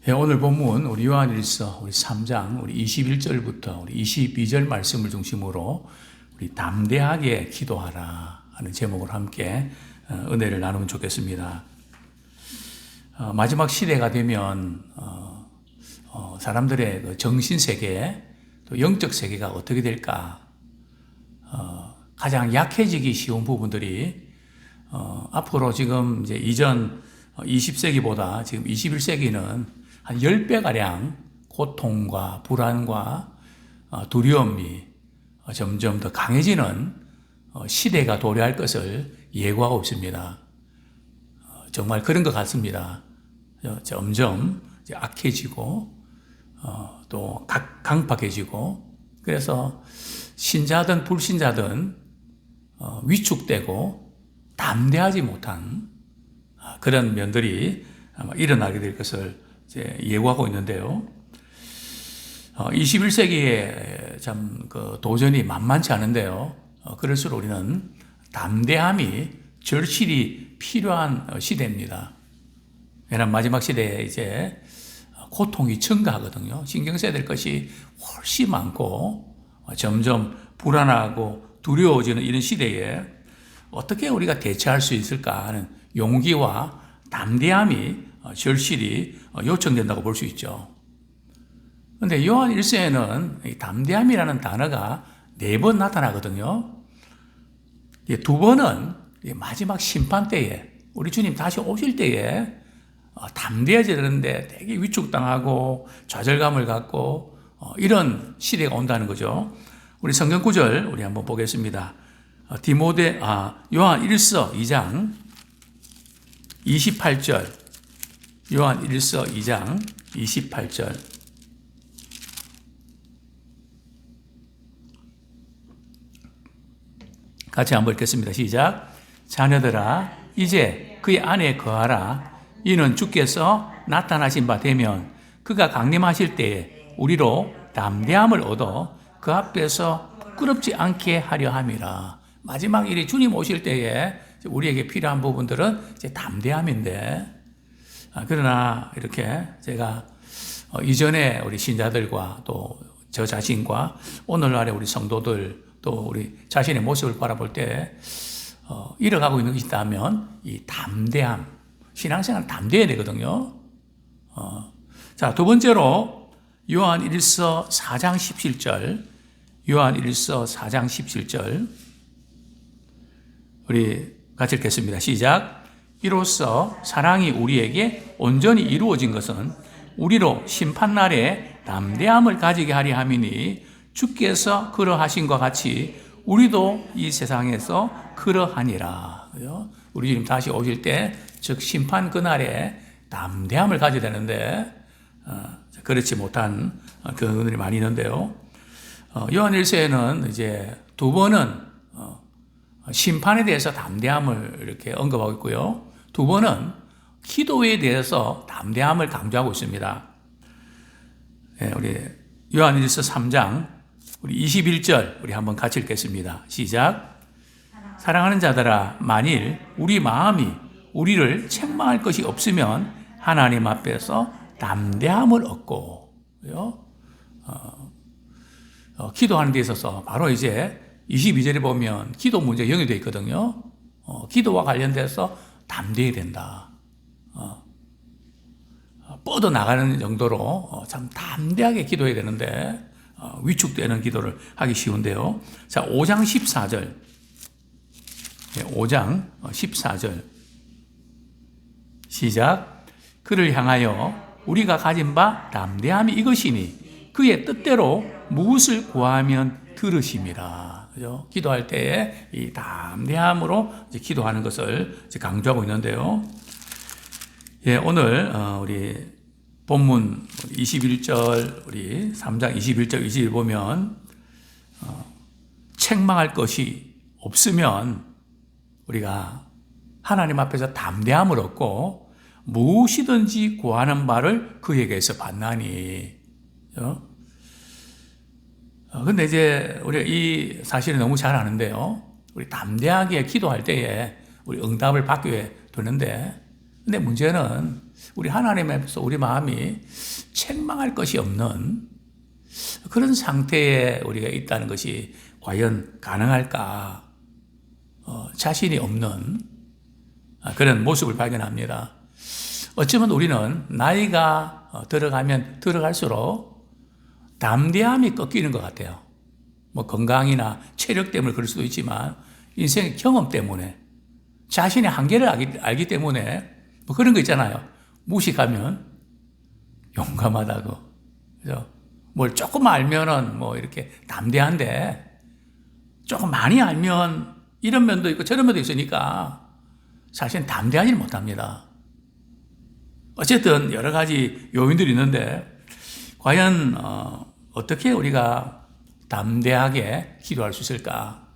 오늘 본문 우리 요한일서 우리 3장 우리 21절부터 우리 22절 말씀을 중심으로 우리 담대하게 기도하라 하는 제목으로 함께 은혜를 나누면 좋겠습니다. 마지막 시대가 되면 사람들의 그 정신 세계 또 영적 세계가 어떻게 될까? 가장 약해지기 쉬운 부분들이 앞으로 지금 이제 이전 20세기보다 지금 21세기는 한 10배가량 고통과 불안과 두려움이 점점 더 강해지는 시대가 도래할 것을 예고하고 있습니다. 정말 그런 것 같습니다. 점점 악해지고 또 강팍해지고 그래서 신자든 불신자든 위축되고 담대하지 못한 그런 면들이 아마 일어나게 될 것을 이제 예고하고 있는데요. 21세기에 참 그 도전이 만만치 않은데요. 그럴수록 우리는 담대함이 절실히 필요한 시대입니다. 왜냐하면 마지막 시대에 이제 고통이 증가하거든요. 신경 써야 될 것이 훨씬 많고 점점 불안하고 두려워지는 이런 시대에 어떻게 우리가 대처할 수 있을까 하는 용기와 담대함이 절실히 요청된다고 볼 수 있죠. 그런데 요한 1서에는 담대함이라는 단어가 4번 나타나거든요. 2번은 마지막 심판 때에 우리 주님 다시 오실 때에 담대해지는데 되게 위축당하고 좌절감을 갖고 이런 시대가 온다는 거죠. 우리 성경 구절 우리 한번 보겠습니다. 요한 1서 2장 28절 요한 1서 2장 28절 같이 한번 읽겠습니다. 시작. 자녀들아 이제 그의 안에 거하라. 이는 주께서 나타나신 바 되면 그가 강림하실 때에 우리로 담대함을 얻어 그 앞에서 부끄럽지 않게 하려 함이라. 마지막 일이 주님 오실 때에 우리에게 필요한 부분들은 이제 담대함인데 그러나 이렇게 제가 이전에 우리 신자들과 또 저 자신과 오늘날의 우리 성도들 또 우리 자신의 모습을 바라볼 때 잃어가고 있는 것이 있다면 이 담대함, 신앙생활 담대해야 되거든요. 자, 두 번째로 요한 1서 4장 17절 요한 1서 4장 17절 우리 같이 읽겠습니다. 시작. 이로써 사랑이 우리에게 온전히 이루어진 것은 우리로 심판날에 담대함을 가지게 하려 함이니 주께서 그러하신 것 같이 우리도 이 세상에서 그러하니라. 우리 주님 다시 오실 때, 즉 심판 그날에 담대함을 가져야 되는데 그렇지 못한 그들이 많이 있는데요. 요한 1서에는 이제 2번은 심판에 대해서 담대함을 이렇게 언급하고 있고요. 2번은 기도에 대해서 담대함을 강조하고 있습니다. 우리 요한일서 3장 우리 21절 우리 한번 같이 읽겠습니다. 시작. 사랑하는 자들아 만일 우리 마음이 우리를 책망할 것이 없으면 하나님 앞에서 담대함을 얻고 기도하는 데 있어서 바로 이제 22절에 보면 기도 문제 연결되어 있거든요. 기도와 관련돼서 담대해야 된다. 뻗어나가는 정도로 참 담대하게 기도해야 되는데 위축되는 기도를 하기 쉬운데요. 자, 5장 14절 5장 14절 시작. 그를 향하여 우리가 가진 바 담대함이 이것이니 그의 뜻대로 무엇을 구하면 들으심이라. 그죠? 기도할 때에 이 담대함으로 이제 기도하는 것을 이제 강조하고 있는데요. 오늘 우리 본문 21절 우리 3장 21절 22절 보면 책망할 것이 없으면 우리가 하나님 앞에서 담대함을 얻고 무엇이든지 구하는 바를 그에게서 받나니. 근데 이제 우리가 이 사실을 너무 잘 아는데요. 우리 담대하게 기도할 때에 우리 응답을 받게 되는데 근데 문제는 우리 하나님 앞에서 우리 마음이 책망할 것이 없는 그런 상태에 우리가 있다는 것이 과연 가능할까? 자신이 없는 그런 모습을 발견합니다. 어쩌면 우리는 나이가 들어가면 들어갈수록 담대함이 꺾이는 것 같아요. 뭐 건강이나 체력 때문에 그럴 수도 있지만 인생의 경험 때문에 자신의 한계를 알기 때문에 뭐 그런 거 있잖아요. 무식하면 용감하다고. 그죠? 뭘 조금 알면은 뭐 이렇게 담대한데 조금 많이 알면 이런 면도 있고 저런 면도 있으니까 사실은 담대하지는 못합니다. 어쨌든 여러 가지 요인들이 있는데 과연 어떻게 우리가 담대하게 기도할 수 있을까?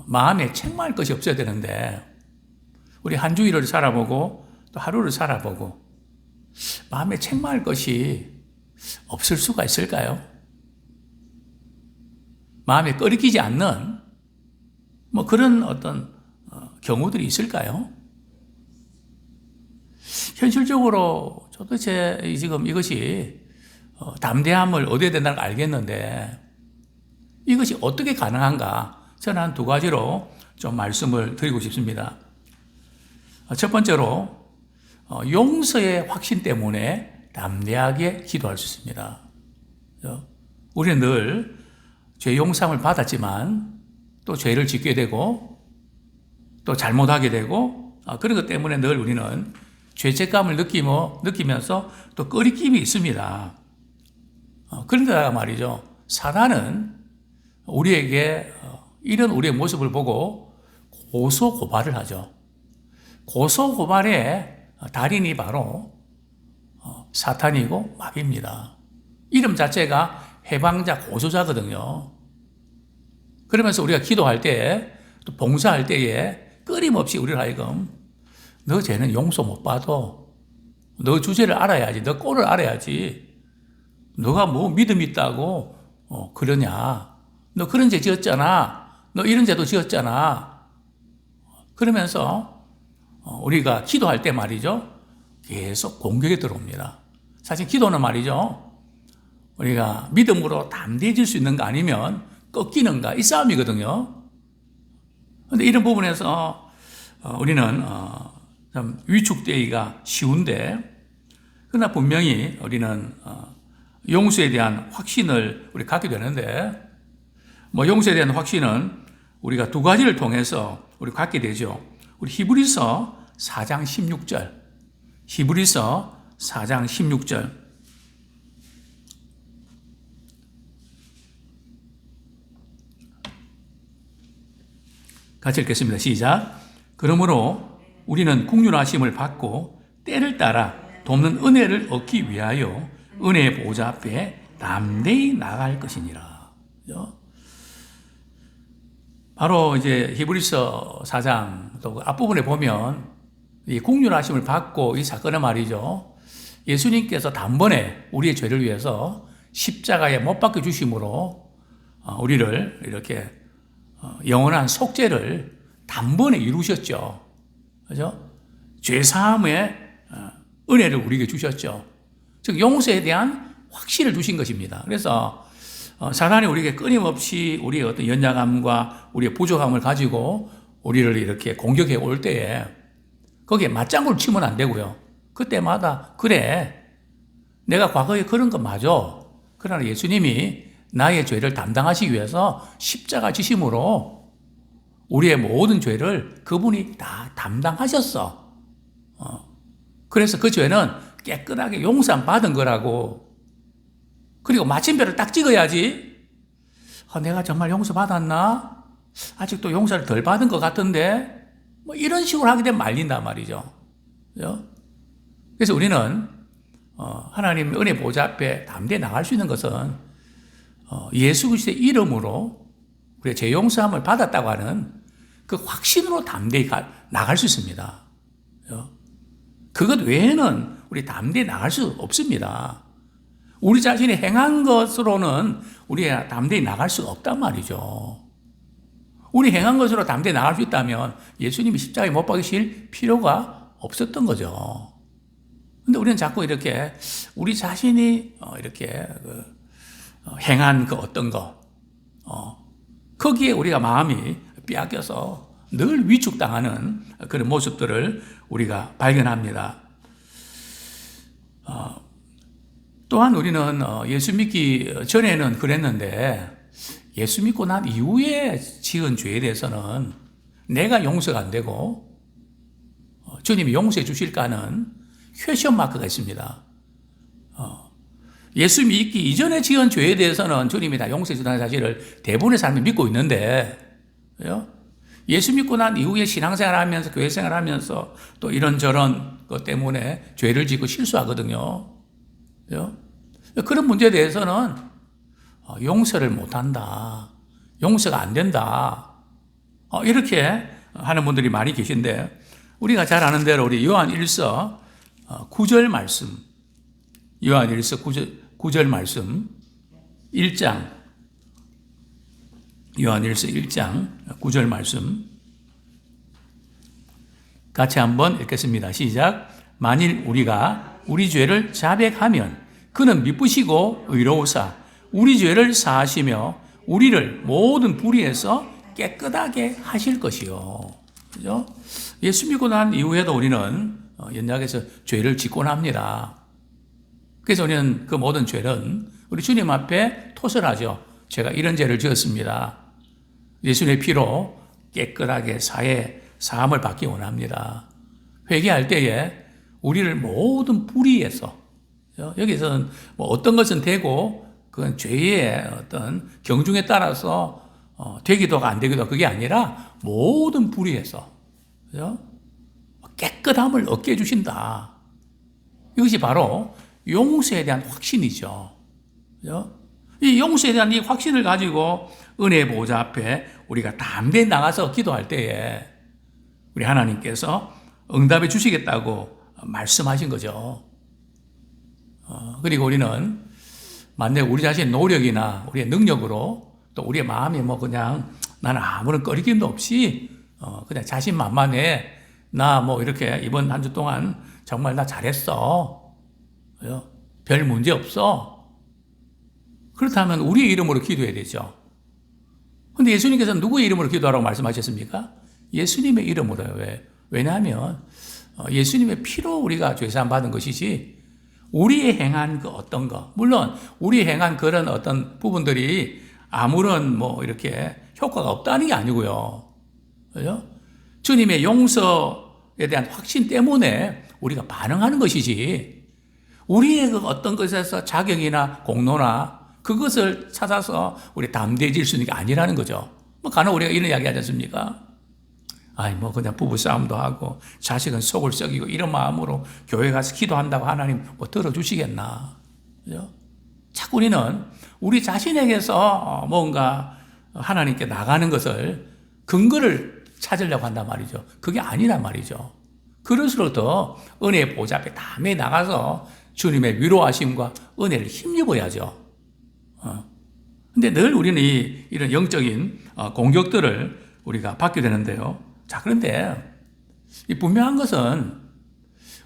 마음에 책망할 것이 없어야 되는데 우리 한 주일을 살아보고 또 하루를 살아보고 마음에 책망할 것이 없을 수가 있을까요? 마음에 꺼리끼지 않는 뭐 그런 어떤 경우들이 있을까요? 현실적으로 도대체 지금 이것이 담대함을 얻어야 된다는 걸 알겠는데 이것이 어떻게 가능한가? 저는 한 두 가지로 좀 말씀을 드리고 싶습니다. 첫 번째로 용서의 확신 때문에 담대하게 기도할 수 있습니다. 우리는 늘 죄 용서함을 받았지만 또 죄를 짓게 되고 또 잘못하게 되고 그런 것 때문에 늘 우리는 죄책감을 느끼면서 또 꺼리낌이 있습니다. 그런데 말이죠. 사단은 우리에게 이런 우리의 모습을 보고 고소고발을 하죠. 고소고발의 달인이 바로 사탄이고 마귀입니다. 이름 자체가 해방자, 고소자거든요. 그러면서 우리가 기도할 때에 또 봉사할 때에 끊임없이 우리를 하여금 너 죄는 용서 못 받아. 너 주제를 알아야지. 너 꼴을 알아야지. 너가 뭐 믿음 있다고 그러냐. 너 그런 죄 지었잖아. 너 이런 죄도 지었잖아. 그러면서 우리가 기도할 때 말이죠. 계속 공격이 들어옵니다. 사실 기도는 말이죠. 우리가 믿음으로 담대해질 수 있는가 아니면 꺾이는가 이 싸움이거든요. 그런데 이런 부분에서 우리는 좀 위축되기가 쉬운데 그러나 분명히 우리는 용서에 대한 확신을 우리 갖게 되는데 뭐 용서에 대한 확신은 우리가 두 가지를 통해서 우리 갖게 되죠. 우리 히브리서 4장 16절 히브리서 4장 16절 같이 읽겠습니다. 시작. 그러므로 우리는 긍휼하심을 받고 때를 따라 돕는 은혜를 얻기 위하여 은혜의 보좌 앞에 담대히 나갈 것이니라. 바로 이제 히브리서 4장 또 앞부분에 보면 이 긍휼하심을 받고 이 사건은 말이죠. 예수님께서 단번에 우리의 죄를 위해서 십자가에 못 박혀 주심으로 우리를 이렇게 영원한 속죄를 단번에 이루셨죠. 그죠? 죄사함의 은혜를 우리에게 주셨죠. 즉 용서에 대한 확신을 주신 것입니다. 그래서 사단이 우리에게 끊임없이 우리의 어떤 연약함과 우리의 부족함을 가지고 우리를 이렇게 공격해 올 때에 거기에 맞장구를 치면 안 되고요. 그때마다 그래 내가 과거에 그런 거 맞아. 그러나 예수님이 나의 죄를 담당하시기 위해서 십자가 지심으로 우리의 모든 죄를 그분이 다 담당하셨어. 그래서 그 죄는 깨끗하게 용서 받은 거라고. 그리고 마침표를 딱 찍어야지. 내가 정말 용서 받았나? 아직도 용서를 덜 받은 것 같은데? 뭐 이런 식으로 하게 되면 말린단 말이죠. 그래서 우리는 하나님의 은혜 보좌 앞에 담대히 나갈 수 있는 것은 예수 그리스도의 이름으로 우리가 죄 용서함을 받았다고 하는 그 확신으로 담대히 나갈 수 있습니다. 그것 외에는 우리 담대히 나갈 수 없습니다. 우리 자신이 행한 것으로는 우리가 담대히 나갈 수가 없단 말이죠. 우리 행한 것으로 담대히 나갈 수 있다면 예수님이 십자가에 못 박이실 필요가 없었던 거죠. 근데 우리는 자꾸 이렇게 우리 자신이 이렇게 행한 그 어떤 거, 거기에 우리가 마음이 빼앗겨서 늘 위축당하는 그런 모습들을 우리가 발견합니다. 또한 우리는 예수 믿기 전에는 그랬는데 예수 믿고 난 이후에 지은 죄에 대해서는 내가 용서가 안 되고 주님이 용서해 주실까는 퀘션 마크가 있습니다. 예수 믿기 이전에 지은 죄에 대해서는 주님이 다 용서해 준다는 사실을 대부분의 사람이 믿고 있는데 예수 믿고 난 이후에 신앙생활하면서 교회 생활하면서 또 이런저런 것 때문에 죄를 짓고 실수하거든요. 그런 문제에 대해서는 용서를 못한다. 용서가 안 된다. 이렇게 하는 분들이 많이 계신데 우리가 잘 아는 대로 우리 요한 1서 9절 말씀, 요한 1서 9절 말씀 1장, 요한 1서 1장 9절 말씀 같이 한번 읽겠습니다. 시작. 만일 우리가 우리 죄를 자백하면 그는 미쁘시고 의로우사 우리 죄를 사하시며 우리를 모든 불의에서 깨끗하게 하실 것이요. 그죠? 예수 믿고 난 이후에도 우리는 연약해서 죄를 짓곤 합니다. 그래서 우리는 그 모든 죄는 우리 주님 앞에 토설하죠. 제가 이런 죄를 지었습니다. 예수님의 피로 깨끗하게 사함을 받기 원합니다. 회개할 때에 우리를 모든 불의에서, 여기서는 뭐 어떤 것은 되고 그건 죄의 어떤 경중에 따라서 되기도 안 되기도 그게 아니라 모든 불의에서 깨끗함을 얻게 해주신다. 이것이 바로 용서에 대한 확신이죠. 이 용서에 대한 이 확신을 가지고 은혜의 보좌 앞에 우리가 담대히 나가서 기도할 때에 우리 하나님께서 응답해 주시겠다고 말씀하신 거죠. 그리고 우리는 만약 우리 자신의 노력이나 우리의 능력으로 또 우리의 마음이 뭐 그냥 나는 아무런 꺼리낌도 없이 그냥 자신만만해. 나 뭐 이렇게 이번 한 주 동안 정말 나 잘했어. 별 문제 없어. 그렇다면 우리의 이름으로 기도해야 되죠. 근데 예수님께서는 누구의 이름으로 기도하라고 말씀하셨습니까? 예수님의 이름으로요. 왜? 왜냐하면 예수님의 피로 우리가 죄사함 받은 것이지 우리의 행한 그 어떤 거, 물론 우리 행한 그런 어떤 부분들이 아무런 뭐 이렇게 효과가 없다는 게 아니고요. 그죠? 주님의 용서에 대한 확신 때문에 우리가 반응하는 것이지 우리의 그 어떤 것에서 자격이나 공로나 그것을 찾아서 우리 담대해질 수 있는 게 아니라는 거죠. 뭐 간혹 우리가 이런 이야기 하지 않습니까? 아니 뭐 그냥 부부 싸움도 하고 자식은 속을 썩이고 이런 마음으로 교회 가서 기도한다고 하나님 뭐 들어주시겠나? 그죠? 자꾸 우리는 우리 자신에게서 뭔가 하나님께 나가는 것을 근거를 찾으려고 한단 말이죠. 그게 아니란 말이죠. 그럴수록 더 은혜의 보좌 앞에 담에 나가서 주님의 위로하심과 은혜를 힘입어야죠. 근데 늘 우리는 이런 영적인 공격들을 우리가 받게 되는데요. 자, 그런데 이 분명한 것은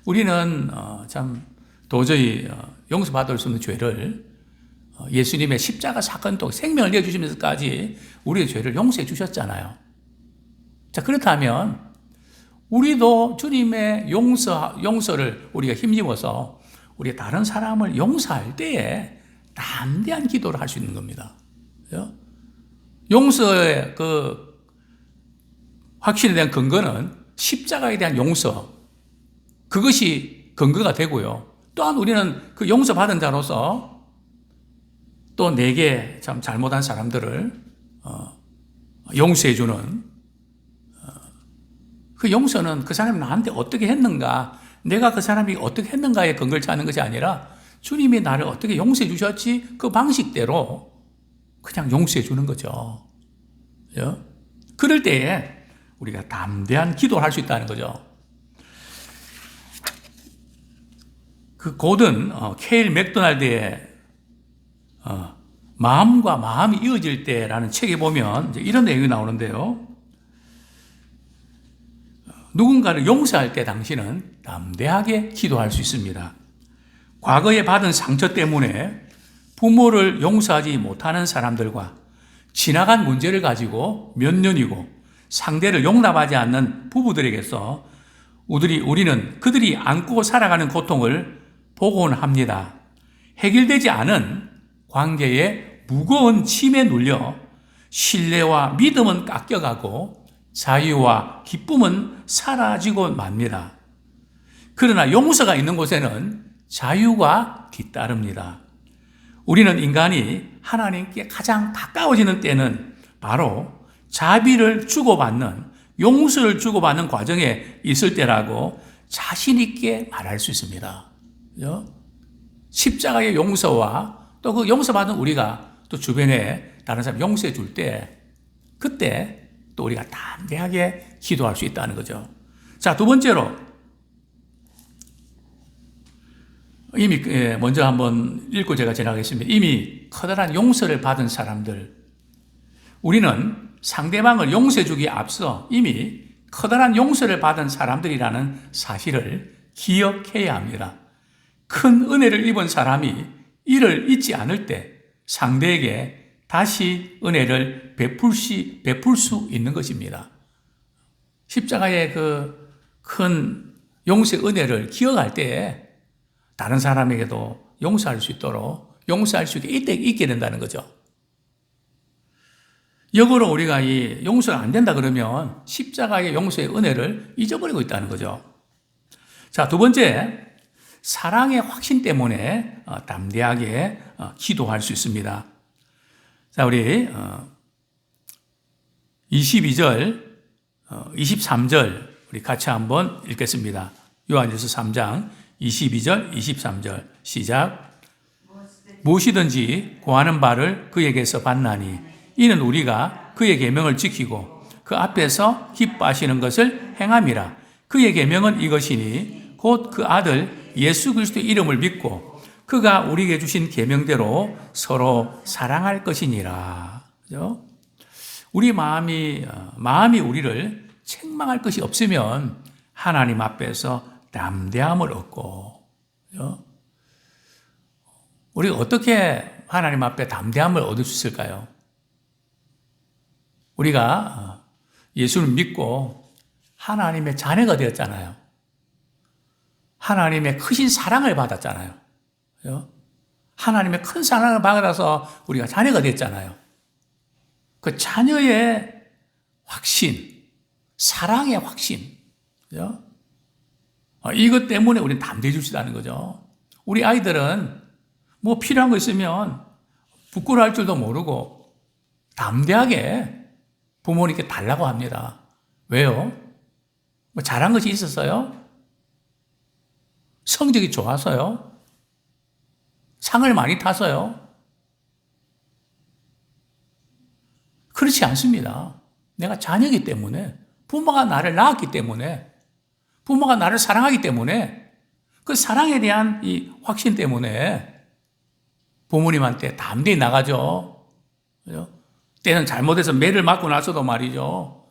우리는 참 도저히 용서받을 수 없는 죄를 예수님의 십자가 사건 또 생명을 내주시면서까지 우리의 죄를 용서해 주셨잖아요. 자, 그렇다면 우리도 주님의 용서를 우리가 힘입어서 우리 다른 사람을 용서할 때에 담대한 기도를 할 수 있는 겁니다. 그죠? 용서의 그 확신에 대한 근거는 십자가에 대한 용서, 그것이 근거가 되고요. 또한 우리는 그 용서받은 자로서 또 내게 참 잘못한 사람들을 용서해주는 그 용서는 그 사람이 나한테 어떻게 했는가, 내가 그 사람이 어떻게 했는가에 근거를 찾는 것이 아니라 주님이 나를 어떻게 용서해 주셨지 그 방식대로 그냥 용서해 주는 거죠. 그죠? 그럴 때에 우리가 담대한 기도를 할 수 있다는 거죠. 그 고든 케일 맥도날드의 마음과 마음이 이어질 때라는 책에 보면 이제 이런 내용이 나오는데요. 누군가를 용서할 때 당신은 담대하게 기도할 수 있습니다. 과거에 받은 상처 때문에 부모를 용서하지 못하는 사람들과 지나간 문제를 가지고 몇 년이고 상대를 용납하지 않는 부부들에게서 우리는 그들이 안고 살아가는 고통을 보곤 합니다. 해결되지 않은 관계에 무거운 짐에 눌려 신뢰와 믿음은 깎여가고 자유와 기쁨은 사라지고 맙니다. 그러나 용서가 있는 곳에는 자유가 뒤따릅니다. 우리는 인간이 하나님께 가장 가까워지는 때는 바로 자비를 주고받는, 용서를 주고받는 과정에 있을 때라고 자신 있게 말할 수 있습니다. 십자가의 용서와 또 그 용서받은 우리가 또 주변에 다른 사람 용서해 줄 때, 그때 또 우리가 담대하게 기도할 수 있다는 거죠. 자, 두 번째로, 이미 먼저 한번 읽고 제가 지나가겠습니다. 이미 커다란 용서를 받은 사람들, 우리는 상대방을 용서해 주기에 앞서 이미 커다란 용서를 받은 사람들이라는 사실을 기억해야 합니다. 큰 은혜를 입은 사람이 이를 잊지 않을 때 상대에게 다시 은혜를 베풀 수 있는 것입니다. 십자가의 그 큰 용서의 은혜를 기억할 때에 다른 사람에게도 용서할 수 있도록 용서할 수 있게 된다는 거죠. 역으로 우리가 이 용서가 안 된다 그러면 십자가의 용서의 은혜를 잊어버리고 있다는 거죠. 자, 두 번째, 사랑의 확신 때문에 담대하게 기도할 수 있습니다. 자, 우리 22절, 23절 우리 같이 한번 읽겠습니다. 요한일서 3장 22절, 23절 시작. 무엇이든지 구하는 바를 그에게서 받나니 이는 우리가 그의 계명을 지키고 그 앞에서 기뻐하시는 것을 행함이라. 그의 계명은 이것이니 곧 그 아들 예수 그리스도의 이름을 믿고 그가 우리에게 주신 계명대로 서로 사랑할 것이니라. 그죠? 우리 마음이 우리를 책망할 것이 없으면 하나님 앞에서 담대함을 얻고, 그죠? 우리가 어떻게 하나님 앞에 담대함을 얻을 수 있을까요? 우리가 예수를 믿고 하나님의 자녀가 되었잖아요. 하나님의 크신 사랑을 받았잖아요. 그죠? 하나님의 큰 사랑을 받아서 우리가 자녀가 됐잖아요. 그 자녀의 확신, 사랑의 확신, 그죠? 이것 때문에 우리는 담대해질 수 있다는 거죠. 우리 아이들은 뭐 필요한 거 있으면 부끄러워할 줄도 모르고 담대하게 부모님께 달라고 합니다. 왜요? 뭐 잘한 것이 있었어요? 성적이 좋아서요? 상을 많이 타서요? 그렇지 않습니다. 내가 자녀이기 때문에, 부모가 나를 낳았기 때문에, 부모가 나를 사랑하기 때문에, 그 사랑에 대한 이 확신 때문에 부모님한테 담대히 나가죠. 그죠? 때는 잘못해서 매를 맞고 나서도 말이죠.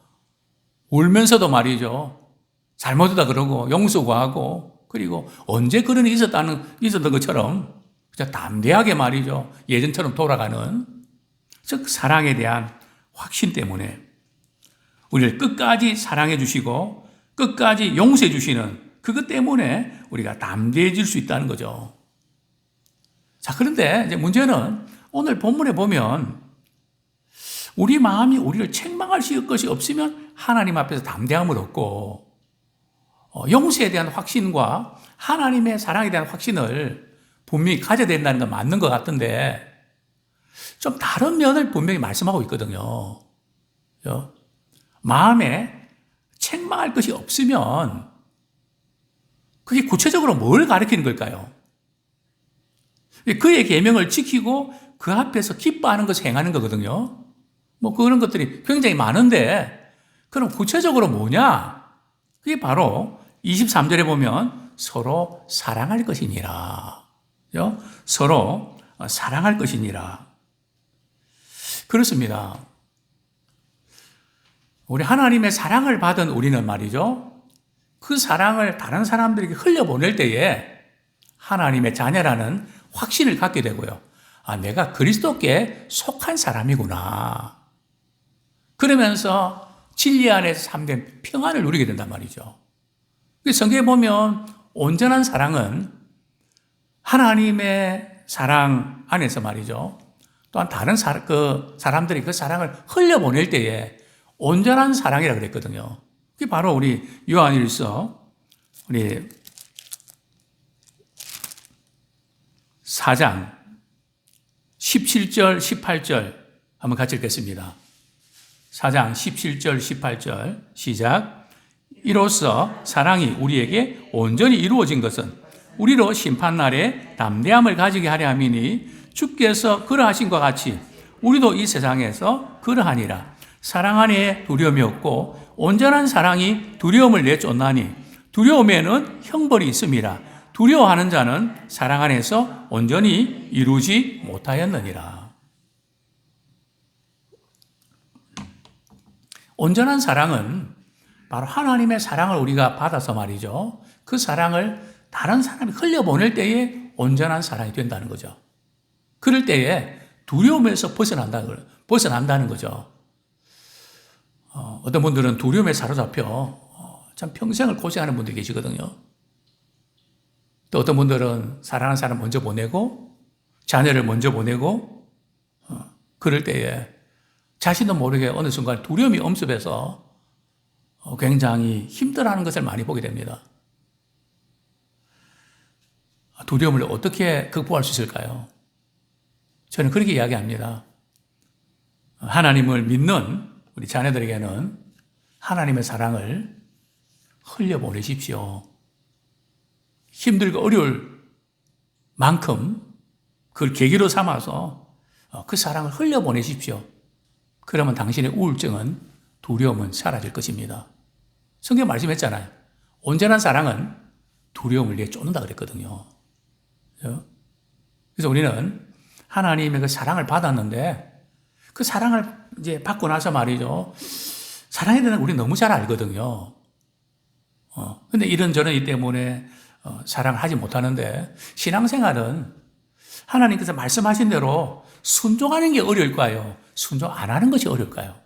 울면서도 말이죠. 잘못하다 그러고 용서 구하고, 그리고 언제 그런 일이 있었던 것처럼 그냥 담대하게 말이죠. 예전처럼 돌아가는, 즉 사랑에 대한 확신 때문에 우리를 끝까지 사랑해 주시고 끝까지 용서해 주시는 그것 때문에 우리가 담대해질 수 있다는 거죠. 자, 그런데 이제 문제는 오늘 본문에 보면 우리 마음이 우리를 책망할 것이 없으면 하나님 앞에서 담대함을 얻고 용서에 대한 확신과 하나님의 사랑에 대한 확신을 분명히 가져야 된다는 건 맞는 것 같은데 좀 다른 면을 분명히 말씀하고 있거든요. 마음에 책망할 것이 없으면 그게 구체적으로 뭘 가리키는 걸까요? 그의 계명을 지키고 그 앞에서 기뻐하는 것을 행하는 거거든요. 뭐 그런 것들이 굉장히 많은데 그럼 구체적으로 뭐냐? 그게 바로 23절에 보면 서로 사랑할 것이니라. 서로 사랑할 것이니라. 그렇습니다. 우리 하나님의 사랑을 받은 우리는 말이죠. 그 사랑을 다른 사람들에게 흘려보낼 때에 하나님의 자녀라는 확신을 갖게 되고요. 아, 내가 그리스도께 속한 사람이구나. 그러면서 진리 안에서 참된 평안을 누리게 된단 말이죠. 성경에 보면 온전한 사랑은 하나님의 사랑 안에서 말이죠. 또한 다른 사람들이 그 사랑을 흘려보낼 때에 온전한 사랑이라고 그랬거든요. 그게 바로 우리 요한일서 우리 4장 17절, 18절 한번 같이 읽겠습니다. 4장 17절, 18절 시작. 이로써 사랑이 우리에게 온전히 이루어진 것은 우리로 심판날에 담대함을 가지게 하려 함이니 주께서 그러하신 것 같이 우리도 이 세상에서 그러하니라. 사랑 안에 두려움이 없고 온전한 사랑이 두려움을 내쫓나니 두려움에는 형벌이 있음이라. 두려워하는 자는 사랑 안에서 온전히 이루지 못하였느니라. 온전한 사랑은 바로 하나님의 사랑을 우리가 받아서 말이죠. 그 사랑을 다른 사람이 흘려보낼 때에 온전한 사랑이 된다는 거죠. 그럴 때에 두려움에서 벗어난다는 거죠. 어떤 분들은 두려움에 사로잡혀 참 평생을 고생하는 분들이 계시거든요. 또 어떤 분들은 사랑하는 사람 먼저 보내고 자녀를 먼저 보내고 그럴 때에 자신도 모르게 어느 순간 두려움이 엄습해서 굉장히 힘들어하는 것을 많이 보게 됩니다. 두려움을 어떻게 극복할 수 있을까요? 저는 그렇게 이야기합니다. 하나님을 믿는 우리 자녀들에게는 하나님의 사랑을 흘려보내십시오. 힘들고 어려울 만큼 그걸 계기로 삼아서 그 사랑을 흘려보내십시오. 그러면 당신의 우울증은, 두려움은 사라질 것입니다. 성경 말씀했잖아요. 온전한 사랑은 두려움을 내쫓는다 그랬거든요. 그래서 우리는 하나님의 그 사랑을 받았는데 그 사랑을 이제 받고 나서 말이죠. 사랑에 대한 우리 너무 잘 알거든요. 근데 이런저런 이 때문에 사랑을 하지 못하는데 신앙생활은 하나님께서 말씀하신 대로 순종하는 게 어려울까요? 순종 안 하는 것이 어려울까요?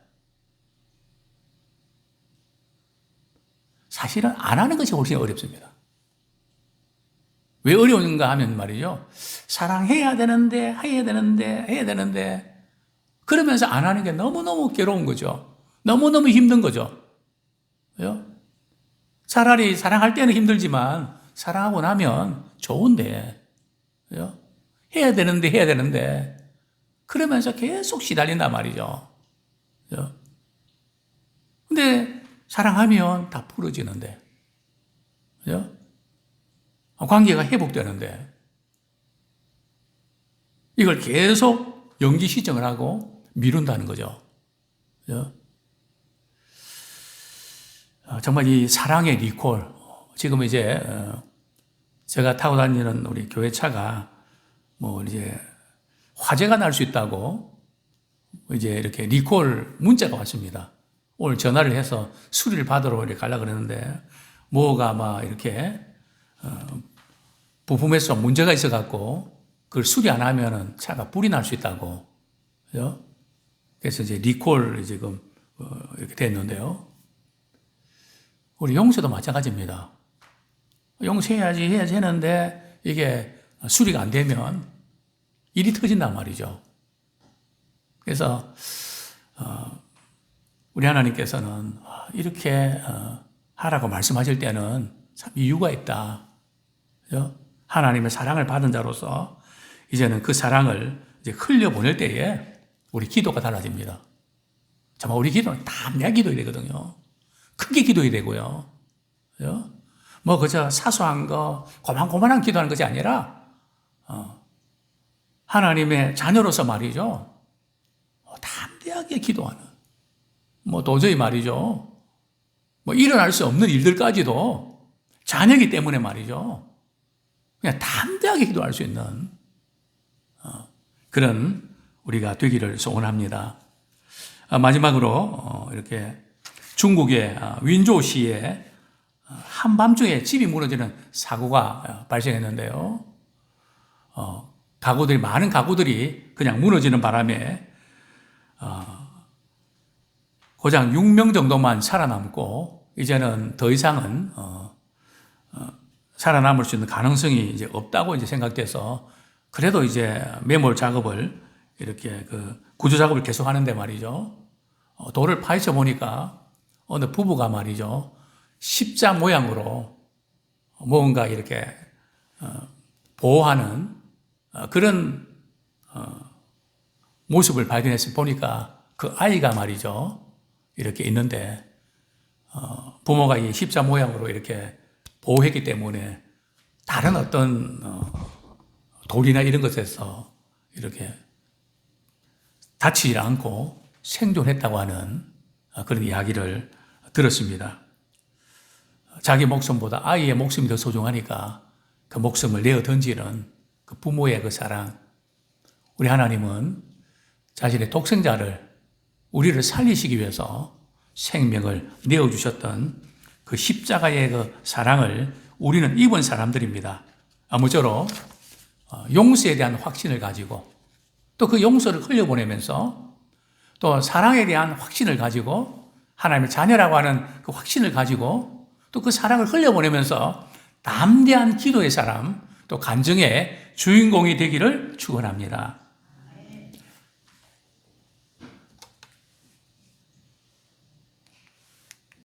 사실은 안 하는 것이 훨씬 어렵습니다. 왜 어려운가 하면 말이죠. 사랑해야 되는데, 해야 되는데, 그러면서 안 하는 게 너무너무 괴로운 거죠. 너무너무 힘든 거죠. 그죠? 차라리 사랑할 때는 힘들지만, 사랑하고 나면 좋은데, 그죠? 해야 되는데, 그러면서 계속 시달린단 말이죠. 그죠? 근데, 사랑하면 다 풀어지는데, 그죠? 관계가 회복되는데, 이걸 계속 연기 시정을 하고 미룬다는 거죠. 그죠? 정말 이 사랑의 리콜, 지금 이제, 제가 타고 다니는 우리 교회 차가 이제 화재가 날 수 있다고 이제 이렇게 리콜 문자가 왔습니다. 오늘 전화를 해서 수리를 받으러 이렇게 가려고 그러는데, 뭐가 막 이렇게, 부품에서 문제가 있어갖고, 그걸 수리 안 하면은 차가 불이 날 수 있다고. 그죠? 그래서 이제 리콜이 지금, 이렇게 됐는데요. 우리 용서도 마찬가지입니다. 용서해야지 했는데, 이게 수리가 안 되면 일이 터진단 말이죠. 그래서, 우리 하나님께서는 이렇게 하라고 말씀하실 때는 참 이유가 있다. 그죠? 하나님의 사랑을 받은 자로서 이제는 그 사랑을 이제 흘려보낼 때에 우리 기도가 달라집니다. 정말 우리 기도는 담대하게 기도해야 되거든요. 크게 기도해야 되고요. 그죠? 그저 사소한 거, 고만고만한 기도하는 것이 아니라, 하나님의 자녀로서 말이죠. 담대하게 기도하는. 도저히 말이죠. 일어날 수 없는 일들까지도 자녀이기 때문에 말이죠. 그냥 담대하게 기도할 수 있는 그런 우리가 되기를 소원합니다. 마지막으로 이렇게 중국의 윈조우시의 한밤중에 집이 무너지는 사고가 발생했는데요. 많은 가구들이 그냥 무너지는 바람에 고작 6명 정도만 살아남고 이제는 더 이상은 살아남을 수 있는 가능성이 이제 없다고 이제 생각돼서 그래도 이제 매몰 작업을 이렇게 구조 작업을 계속 하는데 말이죠. 돌을 파헤쳐 보니까 어느 부부가 말이죠. 십자 모양으로 뭔가 이렇게 보호하는 그런 모습을 발견해서 보니까 그 아이가 말이죠. 이렇게 있는데 부모가 이 십자 모양으로 이렇게 보호했기 때문에 다른 어떤 돌이나 이런 것에서 이렇게 다치지 않고 생존했다고 하는 그런 이야기를 들었습니다. 자기 목숨보다 아이의 목숨이 더 소중하니까 그 목숨을 내어 던지는 그 부모의 그 사랑. 우리 하나님은 자신의 독생자를 우리를 살리시기 위해서 생명을 내어주셨던 그 십자가의 그 사랑을 우리는 입은 사람들입니다. 아무쪼록 용서에 대한 확신을 가지고 또 그 용서를 흘려보내면서 또 사랑에 대한 확신을 가지고 하나님의 자녀라고 하는 그 확신을 가지고 또 그 사랑을 흘려보내면서 담대한 기도의 사람 또 간증의 주인공이 되기를 축원합니다.